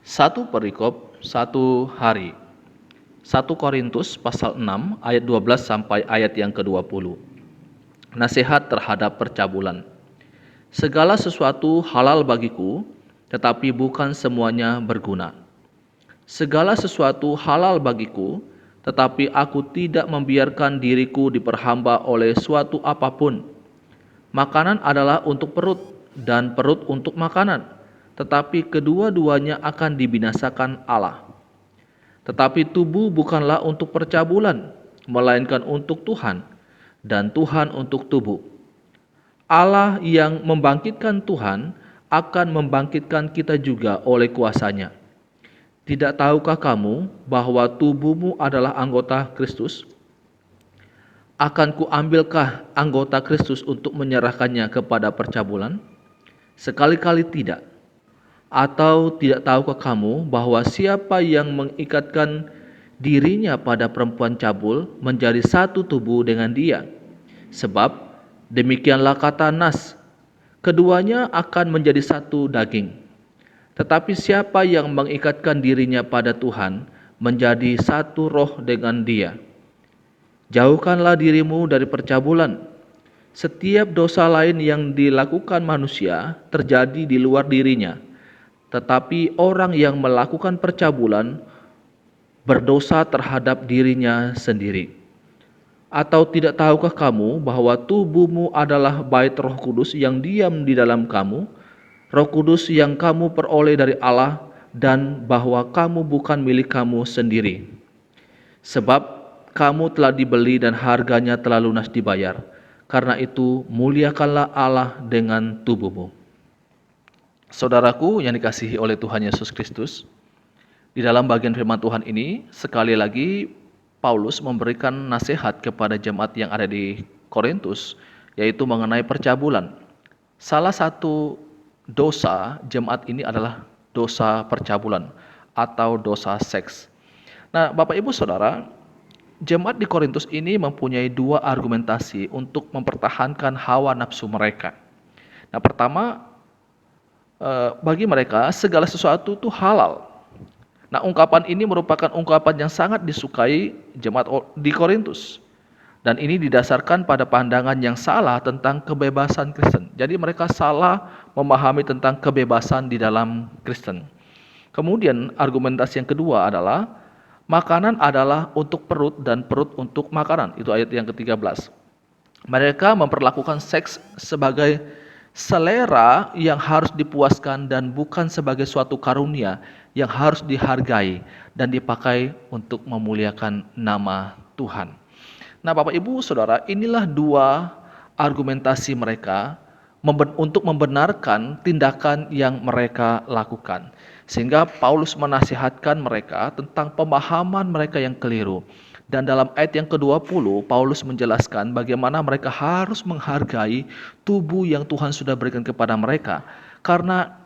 Satu perikop, satu hari. 1 Korintus pasal 6 ayat 12 sampai ayat yang ke-20. Nasihat terhadap percabulan. Segala sesuatu halal bagiku, tetapi bukan semuanya berguna. Segala sesuatu halal bagiku, tetapi aku tidak membiarkan diriku diperhamba oleh suatu apapun. Makanan adalah untuk perut, dan perut untuk makanan, tetapi kedua-duanya akan dibinasakan Allah. Tetapi tubuh bukanlah untuk percabulan, melainkan untuk Tuhan, dan Tuhan untuk tubuh. Allah yang membangkitkan Tuhan akan membangkitkan kita juga oleh kuasa-Nya. Tidak tahukah kamu bahwa tubuhmu adalah anggota Kristus? Akan kuambilkah anggota Kristus untuk menyerahkannya kepada percabulan? Sekali-kali tidak. Atau tidak tahukah kamu bahwa siapa yang mengikatkan dirinya pada perempuan cabul menjadi satu tubuh dengan dia? Sebab demikianlah kata Nas, keduanya akan menjadi satu daging. Tetapi siapa yang mengikatkan dirinya pada Tuhan menjadi satu roh dengan dia. Jauhkanlah dirimu dari percabulan. Setiap dosa lain yang dilakukan manusia terjadi di luar dirinya, tetapi orang yang melakukan percabulan berdosa terhadap dirinya sendiri. Atau tidak tahukah kamu bahwa tubuhmu adalah bait Roh Kudus yang diam di dalam kamu, Roh Kudus yang kamu peroleh dari Allah, dan bahwa kamu bukan milik kamu sendiri? Sebab kamu telah dibeli dan harganya telah lunas dibayar. Karena itu muliakanlah Allah dengan tubuhmu. Saudaraku yang dikasihi oleh Tuhan Yesus Kristus, di dalam bagian firman Tuhan ini sekali lagi Paulus memberikan nasihat kepada jemaat yang ada di Korintus, yaitu mengenai percabulan. Salah satu dosa jemaat ini adalah dosa percabulan atau dosa seks. Nah, Bapak Ibu Saudara, jemaat di Korintus ini mempunyai dua argumentasi untuk mempertahankan hawa nafsu mereka. Nah, pertama, bagi mereka segala sesuatu itu halal. Nah, ungkapan ini merupakan ungkapan yang sangat disukai jemaat di Korintus. Dan ini didasarkan pada pandangan yang salah tentang kebebasan Kristen. Jadi mereka salah memahami tentang kebebasan di dalam Kristen. Kemudian argumentasi yang kedua adalah makanan adalah untuk perut dan perut untuk makanan. Itu ayat yang ke-13. Mereka memperlakukan seks sebagai selera yang harus dipuaskan dan bukan sebagai suatu karunia yang harus dihargai dan dipakai untuk memuliakan nama Tuhan. Nah, Bapak Ibu Saudara, inilah dua argumentasi mereka untuk membenarkan tindakan yang mereka lakukan. Sehingga Paulus menasihatkan mereka tentang pemahaman mereka yang keliru. Dan dalam ayat yang ke-20, Paulus menjelaskan bagaimana mereka harus menghargai tubuh yang Tuhan sudah berikan kepada mereka. Karena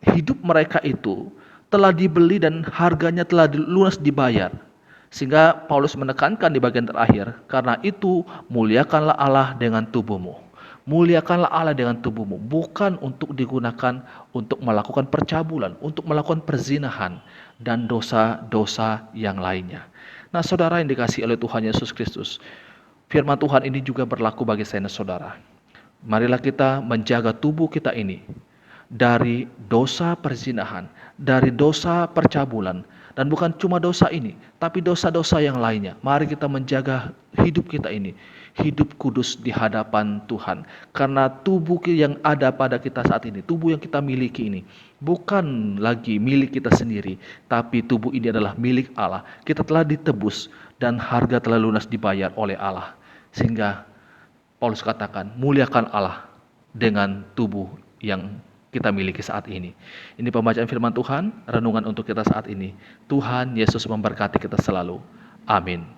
hidup mereka itu telah dibeli dan harganya telah lunas dibayar. Sehingga Paulus menekankan di bagian terakhir, karena itu muliakanlah Allah dengan tubuhmu. Muliakanlah Allah dengan tubuhmu, bukan untuk digunakan untuk melakukan percabulan, untuk melakukan perzinahan, dan dosa-dosa yang lainnya. Nah, saudara yang dikasihi oleh Tuhan Yesus Kristus, firman Tuhan ini juga berlaku bagi saya dan saudara. Marilah kita menjaga tubuh kita ini dari dosa perzinahan, dari dosa percabulan, dan bukan cuma dosa ini, tapi dosa-dosa yang lainnya. Mari kita menjaga hidup kita ini, hidup kudus di hadapan Tuhan. Karena tubuh yang ada pada kita saat ini, tubuh yang kita miliki ini, bukan lagi milik kita sendiri, tapi tubuh ini adalah milik Allah. Kita telah ditebus dan harga telah lunas dibayar oleh Allah. Sehingga Paulus katakan, muliakan Allah dengan tubuh yang kita miliki saat ini. Ini pembacaan firman Tuhan, renungan untuk kita saat ini. Tuhan Yesus memberkati kita selalu. Amin.